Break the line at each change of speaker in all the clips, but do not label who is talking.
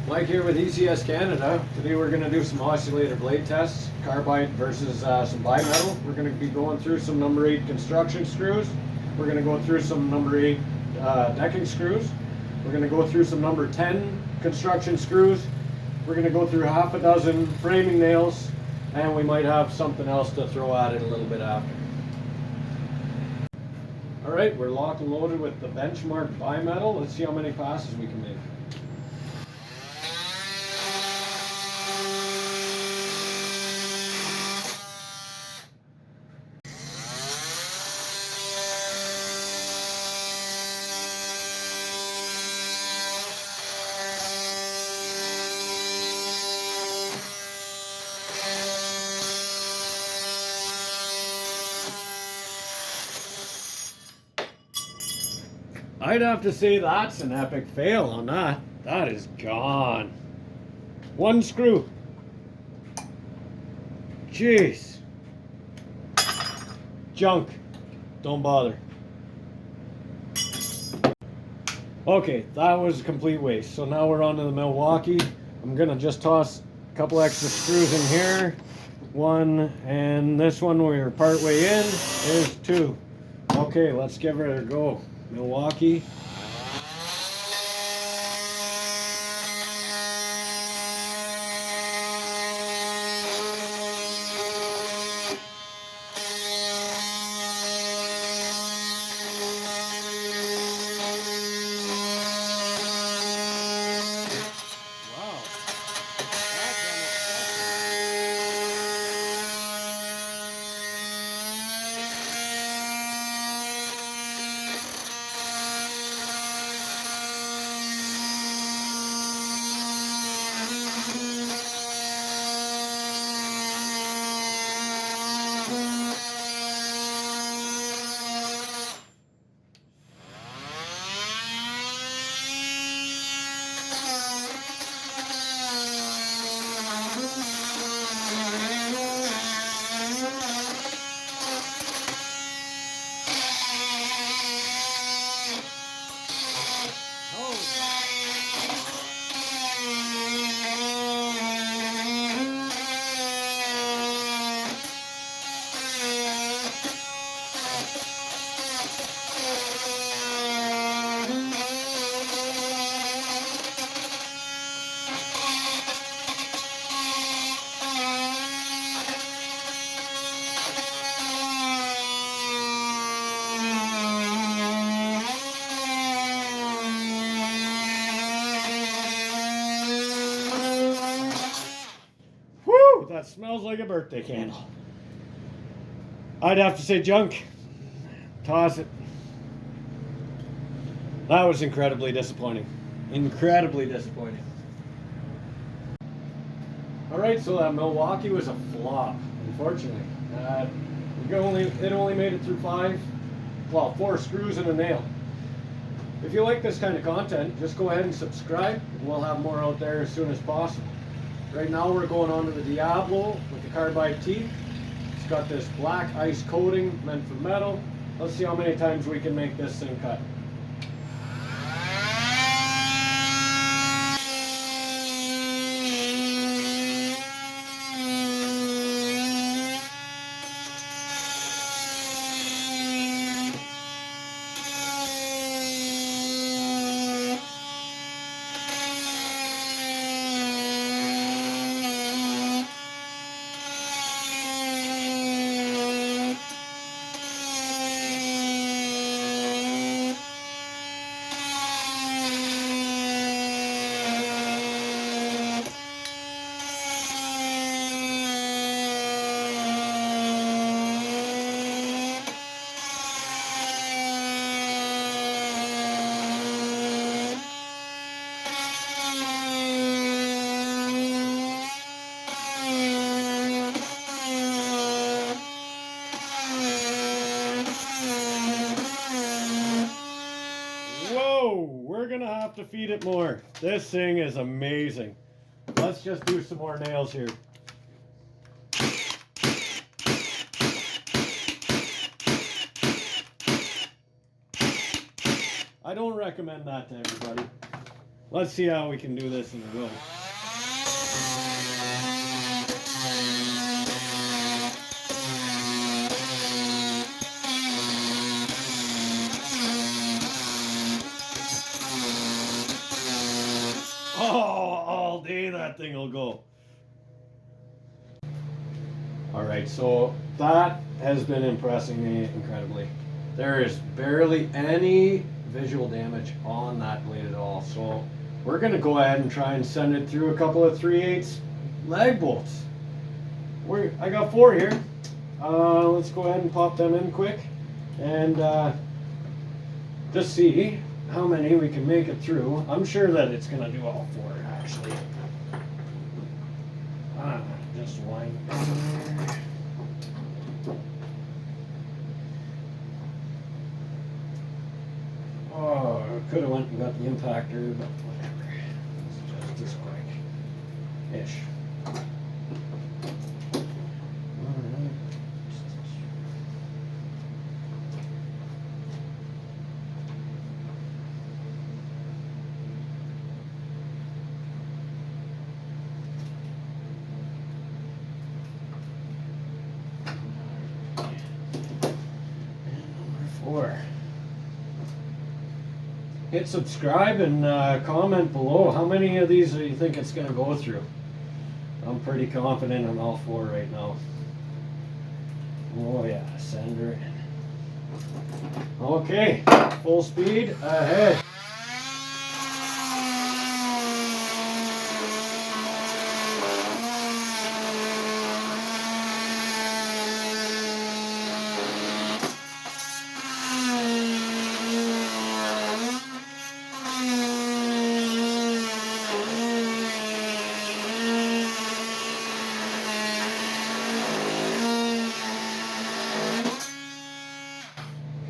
Mike here with ECS Canada. Today we're going to do some oscillator blade tests, carbide versus some bimetal. We're going to be going through some number 8 construction screws. We're going to go through some number 8 decking screws. We're going to go through some number 10 construction screws. We're going to go through half a dozen framing nails, and we might have something else to throw at it a little bit after. Alright, we're locked and loaded with the Benchmark bimetal. Let's see how many passes we can make. I'd have to say that's an epic fail on that. That is gone. One screw. Jeez. Junk. Don't bother. Okay, that was a complete waste. So now we're on to the Milwaukee. I'm gonna just toss a couple extra screws in here. One, and this one we're part way in is 2. Okay, let's give it a go. Milwaukee. That smells like a birthday candle. I'd have to say junk. Toss it. That was incredibly disappointing. Incredibly disappointing. Alright, so that Milwaukee was a flop, unfortunately. It only made it through 4 screws and a nail. If you like this kind of content, just go ahead and subscribe, and we'll have more out there as soon as possible. Right now we're going on to the Diablo with the carbide teeth. It's got this black ice coating meant for metal. Let's see how many times we can make this thing cut. We're gonna have to feed it more. This thing is amazing. Let's just do some more nails here. I don't recommend that to everybody. Let's see how we can do this in the wheel. Oh, all day that thing will go. All right, so that has been impressing me incredibly. There is barely any visual damage on that blade at all. So we're gonna go ahead and try and send it through a couple of 3/8 lag bolts. I got 4 here. Let's go ahead and pop them in quick and just see how many we can make it through. I'm sure that it's gonna do all 4 actually. Just one. Oh, could have went and got the impactor, but whatever. It's just as quick-ish. Hit subscribe and comment below. How many of these do you think it's going to go through? I'm pretty confident on all 4 right now. Oh yeah, send her in. Okay, full speed ahead.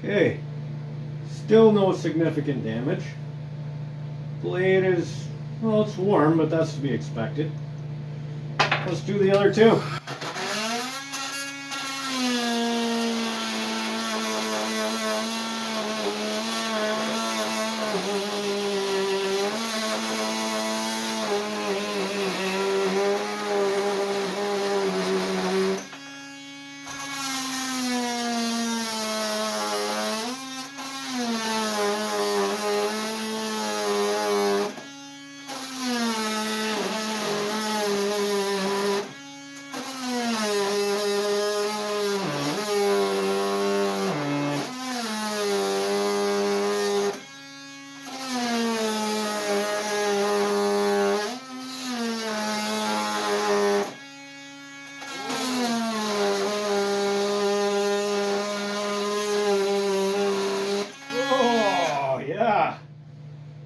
Okay, still no significant damage. Blade is, well, it's warm, but that's to be expected. Let's do the other 2.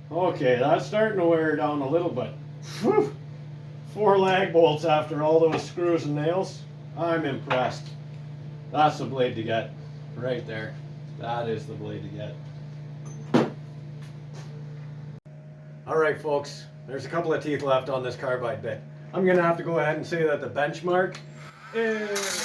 Okay, that's starting to wear down a little bit. Whew. 4 lag bolts after all those screws and nails. I'm impressed. That's the blade to get. Right there. That is the blade to get. Alright folks, there's a couple of teeth left on this carbide bit. I'm going to have to go ahead and say that the benchmark is...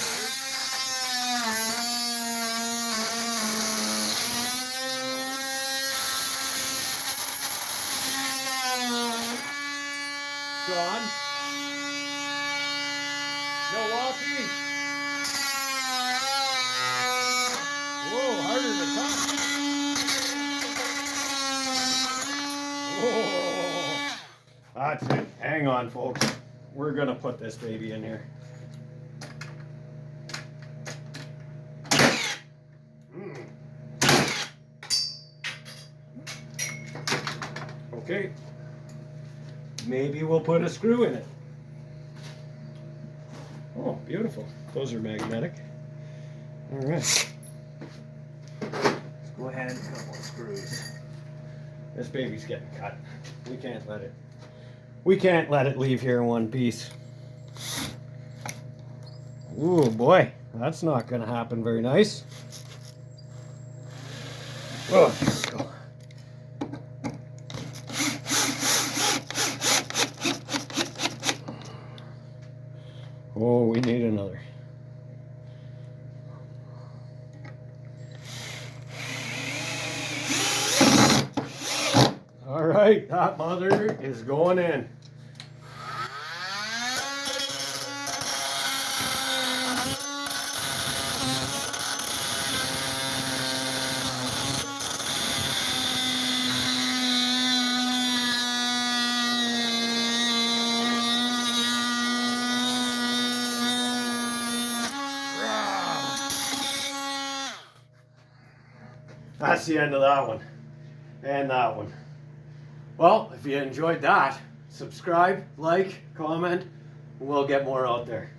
gone. Milwaukee. Whoa, harder to touch. Whoa. That's it. Hang on, folks. We're going to put this baby in here. Okay. Maybe we'll put a screw in it. Oh, beautiful. Those are magnetic. All right. Let's go ahead and cut more screws. This baby's getting cut. We can't let it leave here in one piece. Ooh, boy. That's not going to happen very nice. Oh, there we go. Oh, we need another. All right. right, that mother is going in. That's the end of that one. And that one. Well, if you enjoyed that, subscribe, like, comment, and we'll get more out there.